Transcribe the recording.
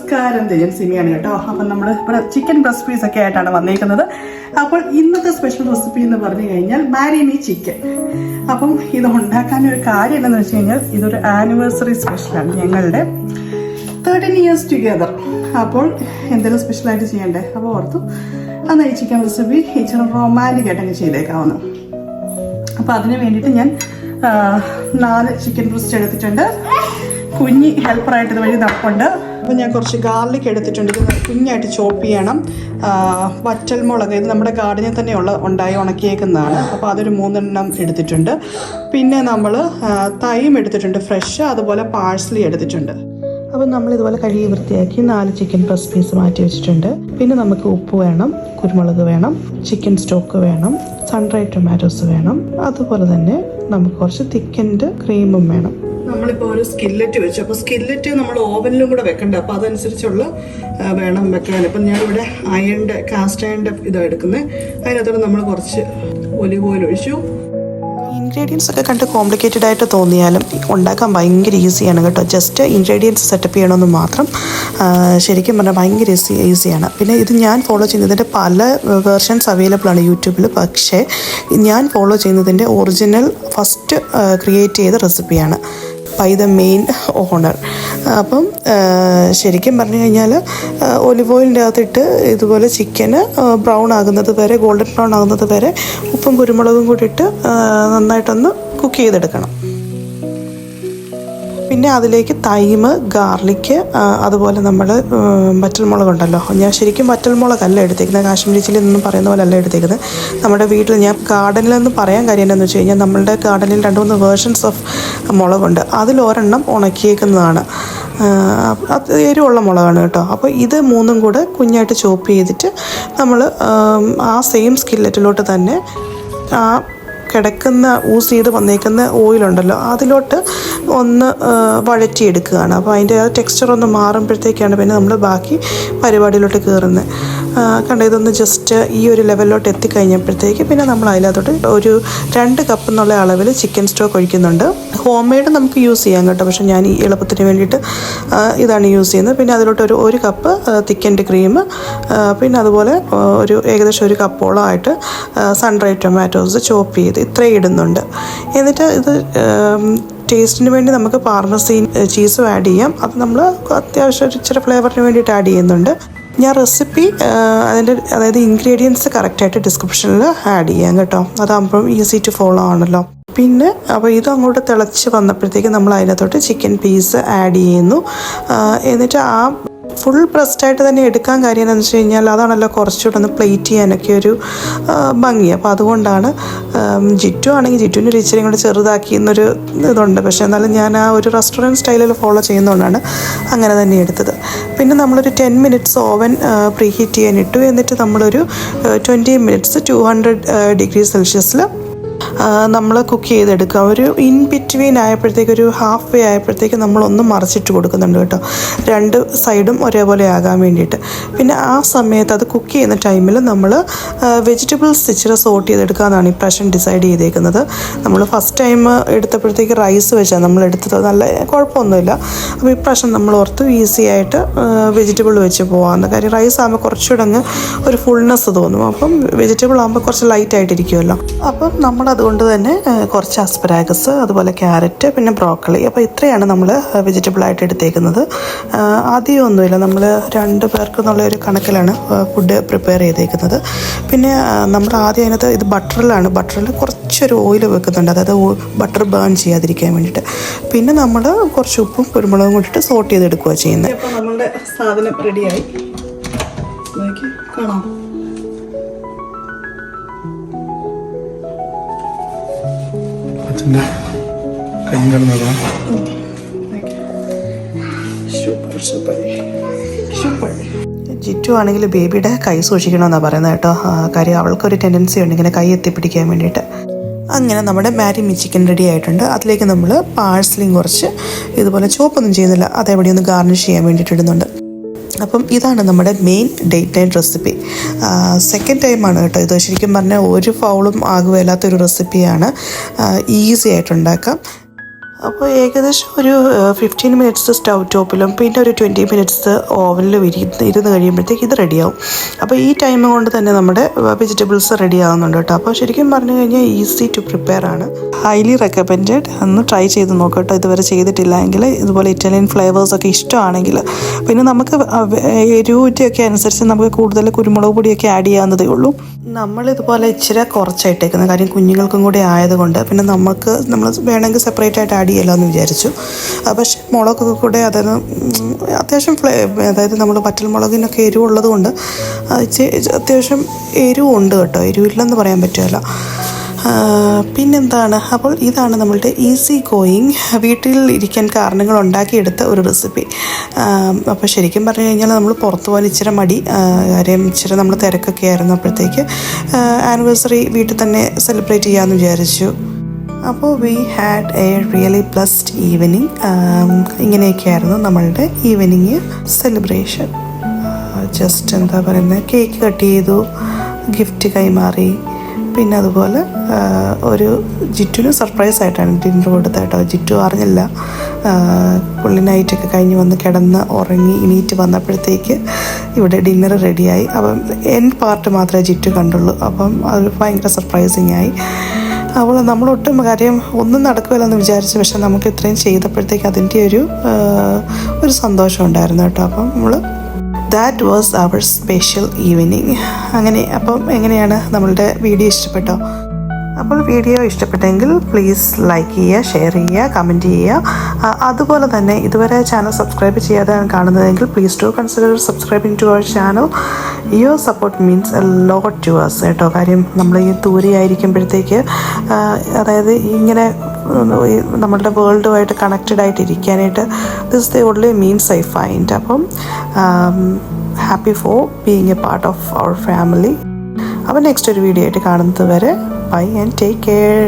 നമസ്കാരം, ജയൻ സിമിയാണ് കേട്ടോ. അപ്പം നമ്മൾ ഇവിടെ ചിക്കൻ ബ്രസ്റ്റ് പീസ് ഒക്കെ ആയിട്ടാണ് വന്നേക്കുന്നത്. അപ്പോൾ ഇന്നത്തെ സ്പെഷ്യൽ റെസിപ്പി എന്ന് പറഞ്ഞു കഴിഞ്ഞാൽ മാരി മീ ചിക്കൻ. അപ്പം ഇത് ഉണ്ടാക്കാനൊരു കാര്യം എന്താണെന്ന് വെച്ച് കഴിഞ്ഞാൽ ഇതൊരു ആനിവേഴ്സറി സ്പെഷ്യലാണ്, ഞങ്ങളുടെ 13 years ടുഗെദർ. അപ്പോൾ എന്തെങ്കിലും സ്പെഷ്യലായിട്ട് ചെയ്യണ്ടേ, അപ്പോൾ ഓർത്തു അന്ന് ഈ ചിക്കൻ റെസിപ്പി ഇച്ചിരി റൊമാൻറ്റിക് ആയിട്ടങ്ങ് ചെയ്തേക്കാവുന്നു. അപ്പോൾ അതിന് വേണ്ടിയിട്ട് ഞാൻ 4 ചിക്കൻ ബ്രസ്റ്റ് എടുത്തിട്ടുണ്ട്. കുഞ്ഞി ഹെൽപ്പറായിട്ട് ഇത് വഴി നടപ്പുണ്ട്. അപ്പോൾ ഞാൻ കുറച്ച് ഗാർലിക് എടുത്തിട്ടുണ്ട്. ഇത് കുഞ്ഞായിട്ട് ചോപ്പ് ചെയ്യണം. വറ്റൽമുളക്, ഇത് നമ്മുടെ ഗാർഡനിൽ തന്നെ ഉണ്ടായി ഉണക്കിയേക്കുന്നതാണ്. അപ്പോൾ അതൊരു 3 എണ്ണം എടുത്തിട്ടുണ്ട്. പിന്നെ നമ്മൾ തൈം എടുത്തിട്ടുണ്ട് ഫ്രഷ്, അതുപോലെ പാഴ്സലി എടുത്തിട്ടുണ്ട്. അപ്പോൾ നമ്മൾ ഇതുപോലെ കഴുകി വൃത്തിയാക്കി 4 ചിക്കൻ ബ്രസ്റ്റ് പീസ് മാറ്റി വെച്ചിട്ടുണ്ട്. പിന്നെ നമുക്ക് ഉപ്പ് വേണം, കുരുമുളക് വേണം, ചിക്കൻ സ്റ്റോക്ക് വേണം, സൺഡ്രൈഡ് ടൊമാറ്റോസ് വേണം, അതുപോലെ തന്നെ നമുക്ക് കുറച്ച് തിക്കൻഡ് ക്രീമും വേണം. നമ്മളിപ്പോൾ ഒരു സ്കില്ലറ്റ് വെച്ചു. അപ്പോൾ സ്കില്ലറ്റ് നമ്മൾ ഓവനിലും കൂടെ വെക്കണ്ട, അപ്പോൾ അതനുസരിച്ചുള്ള വേണം വെക്കാൻ. അപ്പം ഞാനിവിടെ കാസ്റ്റ് അയണിൻ്റെ ഇതാണ് എടുക്കുന്നത്. അതിനകത്തോടെ നമ്മൾ കുറച്ച് ഒലിവ് ഓയിൽ ഒഴിച്ചു. ഇൻഗ്രീഡിയൻസ് ഒക്കെ കണ്ട് കോംപ്ലിക്കേറ്റഡ് ആയിട്ട് തോന്നിയാലും ഉണ്ടാക്കാൻ ഭയങ്കര ഈസിയാണ് കേട്ടോ. ജസ്റ്റ് ഇൻഗ്രീഡിയൻസ് സെറ്റപ്പ് ചെയ്യണമെന്ന് മാത്രം. ശരിക്കും പറഞ്ഞാൽ ഭയങ്കര ഈസിയാണ്. പിന്നെ ഇത് ഞാൻ ഫോളോ ചെയ്യുന്നതിൻ്റെ പല വേർഷൻസ് അവൈലബിൾ ആണ് യൂട്യൂബിൽ. പക്ഷേ ഞാൻ ഫോളോ ചെയ്യുന്നതിൻ്റെ ഒറിജിനൽ ഫസ്റ്റ് ക്രിയേറ്റ് ചെയ്ത റെസിപ്പിയാണ് ബൈ ദ മെയിൻ ഓണർ. അപ്പം ശരിക്കും പറഞ്ഞു കഴിഞ്ഞാൽ ഒലിവ് ഓയിലിൻ്റെ അകത്തിട്ട് ഇതുപോലെ ചിക്കന് ബ്രൗൺ ആകുന്നത് വരെ, ഗോൾഡൻ ബ്രൗൺ ആകുന്നത് വരെ ഉപ്പും കുരുമുളകും കൂടി ഇട്ട് നന്നായിട്ടൊന്ന് കുക്ക് ചെയ്തെടുക്കണം. പിന്നെ അതിലേക്ക് തൈമ്, ഗാർലിക്ക്, അതുപോലെ നമ്മൾ വറ്റൽമുളകുണ്ടല്ലോ. ഞാൻ ശരിക്കും വറ്റൽമുളകല്ല എടുത്തേക്കുന്നത്, കാശ്മീരി ചില്ലി എന്നൊന്നും പറയുന്ന പോലെ അല്ല എടുത്തേക്കുന്നത്. നമ്മുടെ വീട്ടിൽ ഞാൻ ഗാർഡനിലെന്ന് പറയാൻ കാര്യം എന്താണെന്ന് വെച്ച് കഴിഞ്ഞാൽ നമ്മളുടെ ഗാർഡനിൽ 2-3 വേർഷൻസ് ഓഫ് മുളകുണ്ട്. അതിലൊരെണ്ണം ഉണക്കിയേക്കുന്നതാണ്. അത് എരിവുള്ള മുളകാണ് കേട്ടോ. അപ്പോൾ ഇത് 3ഉം കൂടെ കുഞ്ഞായിട്ട് ചോപ്പ് ചെയ്തിട്ട് നമ്മൾ ആ സെയിം സ്കില്ലറ്റിലോട്ട് തന്നെ ആ കിടക്കുന്ന യൂസ് ചെയ്ത് വന്നേക്കുന്ന ഓയിലുണ്ടല്ലോ അതിലോട്ട് ഒന്ന് വഴറ്റിയെടുക്കുകയാണ്. അപ്പോൾ അതിൻ്റെ ആ ടെക്സ്ചർ ഒന്ന് മാറുമ്പോഴത്തേക്കാണ് പിന്നെ നമ്മൾ ബാക്കി പരിപാടിയിലോട്ട് കയറുന്നത്. കണ്ട, ഇതൊന്ന് ജസ്റ്റ് ഈ ഒരു ലെവലിലോട്ട് എത്തിക്കഴിഞ്ഞപ്പോഴത്തേക്ക് പിന്നെ നമ്മൾ അതിനകത്തോട്ട് ഒരു 2 കപ്പ് എന്നുള്ള അളവിൽ ചിക്കൻ സ്റ്റോക്ക് ഒഴിക്കുന്നുണ്ട്. ഹോം മെയ്ഡ് നമുക്ക് യൂസ് ചെയ്യാം കേട്ടോ, പക്ഷേ ഞാൻ ഈ എളുപ്പത്തിന് വേണ്ടിയിട്ട് ഇതാണ് യൂസ് ചെയ്യുന്നത്. പിന്നെ അതിലോട്ട് ഒരു കപ്പ് തിക്കൻഡ് ക്രീം, പിന്നെ അതുപോലെ ഏകദേശം 1 കപ്പോളം ആയിട്ട് സൺഡ്രൈഡ് ടൊമാറ്റോസ് ചോപ്പ് ചെയ്ത് ഇത്രയും ഇടുന്നുണ്ട്. എന്നിട്ട് ഇത് ടേസ്റ്റിന് വേണ്ടി നമുക്ക് പാർമസീൻ ചീസും ആഡ് ചെയ്യാം. അത് നമ്മൾ അത്യാവശ്യം ഇച്ചിരി ഫ്ലേവറിന് വേണ്ടിയിട്ട് ആഡ് ചെയ്യുന്നുണ്ട്. ഞാൻ റെസിപ്പി അതായത് ഇൻഗ്രീഡിയൻസ് കറക്റ്റായിട്ട് ഡിസ്ക്രിപ്ഷനിൽ ആഡ് ചെയ്യാം കേട്ടോ. അതാകുമ്പം ഈസി ടു ഫോളോ ആണല്ലോ. പിന്നെ അപ്പോൾ ഇത് അങ്ങോട്ട് തിളച്ച് വന്നപ്പോഴത്തേക്ക് നമ്മൾ അതിനകത്തോട്ട് ചിക്കൻ പീസ് ആഡ് ചെയ്യുന്നു. എന്നിട്ട് ആ ഫുൾ ബ്രസ്റ്റായിട്ട് തന്നെ എടുക്കാൻ കാര്യം എന്താണെന്ന് വെച്ച് കഴിഞ്ഞാൽ അതാണല്ലോ കുറച്ചുകൂടെ ഒന്ന് പ്ലേറ്റ് ചെയ്യാനൊക്കെ ഒരു ഭംഗി. അപ്പോൾ അതുകൊണ്ടാണ് ജിറ്റു ആണെങ്കിൽ ജിറ്റുവിൻ്റെ ഒരു ഇച്ചിരി കൂടെ ചെറുതാക്കി എന്നൊരു ഇതുണ്ട്. പക്ഷേ എന്നാലും ഞാൻ ആ ഒരു റെസ്റ്റോറൻറ്റ് സ്റ്റൈലിൽ ഫോളോ ചെയ്യുന്നതുകൊണ്ടാണ് അങ്ങനെ തന്നെ എടുത്തത്. പിന്നെ നമ്മളൊരു 10 minutes ഓവൻ പ്രീ ഹീറ്റ് ചെയ്യാനിട്ടു. എന്നിട്ട് നമ്മളൊരു 20 minutes 200 degrees Celsius നമ്മൾ കുക്ക് ചെയ്തെടുക്കുക. ഒരു ഇൻ ബിറ്റ്വീൻ ആയപ്പോഴത്തേക്ക്, ഒരു ഹാഫ് വേ ആയപ്പോഴത്തേക്ക് നമ്മളൊന്ന് മറിച്ചിട്ട് കൊടുക്കുന്നുണ്ട് കേട്ടോ, 2 സൈഡും ഒരേപോലെ ആകാൻ വേണ്ടിയിട്ട്. പിന്നെ ആ സമയത്ത് അത് കുക്ക് ചെയ്യുന്ന ടൈമിൽ നമ്മൾ വെജിറ്റബിൾസ് ഇച്ചിരി സോട്ട് ചെയ്തെടുക്കാമെന്നാണ് ഇപ്രാവശ്യം ഡിസൈഡ് ചെയ്തേക്കുന്നത്. നമ്മൾ ഫസ്റ്റ് ടൈം എടുത്തപ്പോഴത്തേക്ക് റൈസ് വെച്ചാൽ നമ്മൾ എടുത്തത്, നല്ല കുഴപ്പമൊന്നുമില്ല. അപ്പോൾ ഇപ്രാവശ്യം നമ്മൾ ഓർത്ത് ഈസി ആയിട്ട് വെജിറ്റബിൾ വെച്ച് പോകാമെന്ന്. കാര്യം റൈസ് ആകുമ്പോൾ കുറച്ചുകൂടെ അങ്ങ് ഒരു ഫുൾനെസ് തോന്നും. അപ്പം വെജിറ്റബിൾ ആകുമ്പോൾ കുറച്ച് ലൈറ്റായിട്ടിരിക്കുമല്ലോ. അപ്പം നമ്മളതുകൊണ്ട് തന്നെ കുറച്ച് അസ്പരാഗസ്, അതുപോലെ ക്യാരറ്റ്, പിന്നെ ബ്രോക്കലി. അപ്പോൾ ഇത്രയാണ് നമ്മൾ വെജിറ്റബിളായിട്ട് എടുത്തേക്കുന്നത്. ആദ്യമൊന്നുമില്ല, നമ്മൾ 2 പേർക്ക് എന്നുള്ള ഒരു കണക്കിലാണ് ഫുഡ് പ്രിപ്പയർ ചെയ്തേക്കുന്നത്. പിന്നെ നമ്മൾ ആദ്യം അതിനകത്ത് ഇത് ബട്ടറിൽ കുറച്ചൊരു ഓയിൽ വെക്കുന്നുണ്ട്, അതായത് ബട്ടർ ബേൺ ചെയ്യാതിരിക്കാൻ വേണ്ടിയിട്ട്. പിന്നെ നമ്മൾ കുറച്ച് ഉപ്പും കുരുമുളകും കൂടിയിട്ട് സോട്ട് ചെയ്തെടുക്കുക ചെയ്യുന്നത്. അപ്പോൾ നമ്മളുടെ സാധനം റെഡിയായി, കാണാം. ജിറ്റു ആണെങ്കിൽ ബേബിയുടെ കൈ സൂക്ഷിക്കണമെന്നാണ് പറയുന്നത് കേട്ടോ. കാര്യം അവൾക്കൊരു ടെൻഡൻസി ഉണ്ട് ഇങ്ങനെ കൈ എത്തിപ്പിടിക്കാൻ വേണ്ടിയിട്ട്. അങ്ങനെ നമ്മുടെ മാരി മീ ചിക്കൻ റെഡി ആയിട്ടുണ്ട്. അതിലേക്ക് നമ്മൾ പാഴ്സലിയും കുറച്ച് ഇതുപോലെ ചോപ്പൊന്നും ചെയ്യുന്നില്ല, അതെവിടെ ഒന്ന് ഗാർണിഷ് ചെയ്യാൻ വേണ്ടിയിട്ട് ഇടുന്നുണ്ട്. അപ്പം ഇതാണ് നമ്മുടെ main date night recipe. Second ടൈമാണ് കേട്ടോ ഇത്. ശരിക്കും പറഞ്ഞാൽ ഒരു ഫൗളും ആകുകയില്ലാത്തൊരു റെസിപ്പിയാണ്, ഈസി ആയിട്ടുണ്ടാക്കാം. അപ്പോൾ ഏകദേശം ഒരു 15 മിനിറ്റ്സ് സ്റ്റൗ ടോപ്പിലും പിന്നെ ഒരു 20 മിനിറ്റ്സ് ഓവനിലും ഇരുന്ന് കഴിയുമ്പോഴത്തേക്ക് ഇത് റെഡിയാവും. അപ്പോൾ ഈ ടൈം കൊണ്ട് തന്നെ നമ്മുടെ വെജിറ്റബിൾസ് റെഡി ആവുന്നുണ്ട് കേട്ടോ. അപ്പോൾ ശരിക്കും പറഞ്ഞു കഴിഞ്ഞാൽ ഈസി ടു പ്രിപ്പയർ ആണ്. Highly recommended. ഒന്ന് ട്രൈ ചെയ്ത് നോക്കാം കേട്ടോ, ഇതുവരെ ചെയ്തിട്ടില്ല എങ്കിൽ. ഇതുപോലെ ഇറ്റാലിയൻ ഫ്ലേവേഴ്സൊക്കെ ഇഷ്ടമാണെങ്കിൽ. പിന്നെ നമുക്ക് എരിവിൻ്റെയൊക്കെ അനുസരിച്ച് നമുക്ക് കൂടുതൽ കുരുമുളക് പൊടിയൊക്കെ ആഡ് ചെയ്യാവുന്നതേ ഉള്ളൂ. നമ്മളിതുപോലെ ഇച്ചിരി കുറച്ചായിട്ടേക്കുന്ന കാര്യം കുഞ്ഞുങ്ങൾക്കും കൂടി ആയതുകൊണ്ട് പിന്നെ നമ്മൾ വേണമെങ്കിൽ സെപ്പറേറ്റ് ആയിട്ട് ആഡ് ചെയ്യല്ലോ എന്ന് വിചാരിച്ചു. പക്ഷേ മുളകൊക്കെ കൂടെ അതായത് അത്യാവശ്യം അതായത് നമ്മൾ വറ്റൽമുളകിനൊക്കെ എരിവുള്ളത് കൊണ്ട് അത്യാവശ്യം എരിവുണ്ട് കേട്ടോ, എരിവില്ലെന്ന് പറയാൻ പറ്റുമല്ലോ. പിന്നെന്താണ്, അപ്പോൾ ഇതാണ് നമ്മളുടെ ഈസി ഗോയിങ് വീട്ടിൽ ഇരിക്കാൻ കാരണങ്ങൾ ഉണ്ടാക്കിയെടുത്ത ഒരു റെസിപ്പി. അപ്പോൾ ശരിക്കും പറഞ്ഞു കഴിഞ്ഞാൽ നമ്മൾ പുറത്ത് പോകാൻ ഇച്ചിരി മടി, കാര്യം ഇച്ചിരി നമ്മൾ തിരക്കൊക്കെ ആയിരുന്നു. അപ്പോഴത്തേക്ക് ആനിവേഴ്സറി വീട്ടിൽ തന്നെ സെലിബ്രേറ്റ് ചെയ്യാമെന്ന് വിചാരിച്ചു. അപ്പോൾ we had a really blessed evening. ഇങ്ങനെയൊക്കെയായിരുന്നു നമ്മളുടെ ഈവനിങ് സെലിബ്രേഷൻ. ജസ്റ്റ് എന്താ പറയുന്നത്, കേക്ക് കട്ട് ചെയ്തു, ഗിഫ്റ്റ് കൈമാറി. പിന്നെ അതുപോലെ ഒരു ജിറ്റുവിന് സർപ്രൈസ് ആയിട്ടാണ് ഡിന്നർ കൊടുത്തത് കേട്ടോ. ജിറ്റു അറിഞ്ഞില്ല. പുള്ളി നൈറ്റൊക്കെ കഴിഞ്ഞ് വന്ന് കിടന്ന് ഉറങ്ങി എണീറ്റ് വന്നപ്പോഴത്തേക്ക് ഇവിടെ ഡിന്നർ റെഡിയായി. അപ്പം എൻ്റെ പാർട്ട് മാത്രമേ ജിറ്റു കണ്ടുള്ളൂ. അപ്പം അത് ഭയങ്കര സർപ്രൈസിങ് ആയി. അപ്പോൾ നമ്മളൊട്ടും കാര്യം ഒന്നും നടക്കുമല്ലെന്ന് വിചാരിച്ചു, പക്ഷെ നമുക്ക് ഇത്രയും ചെയ്തപ്പോഴത്തേക്ക് അതിൻ്റെ ഒരു സന്തോഷം ഉണ്ടായിരുന്നു കേട്ടോ. അപ്പം നമ്മൾ that was our special evening. അങ്ങനെ അപ്പം എങ്ങനെയാണ് നമ്മളുടെ വീഡിയോ ഇഷ്ടപ്പെട്ടോ? അപ്പോൾ വീഡിയോ ഇഷ്ടപ്പെട്ടെങ്കിൽ പ്ലീസ് ലൈക്ക് ചെയ്യുക, ഷെയർ ചെയ്യുക, കമൻറ്റ് ചെയ്യുക. അതുപോലെ തന്നെ ഇതുവരെ ചാനൽ സബ്സ്ക്രൈബ് ചെയ്യാതെയാണ് കാണുന്നതെങ്കിൽ please do consider subscribing to our channel. Your support means a lot to us കേട്ടോ. കാര്യം നമ്മൾ ഈ ദൂരെ ആയിരിക്കുമ്പോഴത്തേക്ക് അതായത് ഇങ്ങനെ നമ്മളുടെ വേൾഡുമായിട്ട് കണക്റ്റഡ് ആയിട്ട് ഇരിക്കാനായിട്ട് this the only means I find. അപ്പം happy for being a part of our family. അപ്പോൾ നെക്സ്റ്റ് ഒരു വീഡിയോ ആയിട്ട് കാണുന്നത് വരെ ബൈ ആൻഡ് ടേക്ക് കെയർ.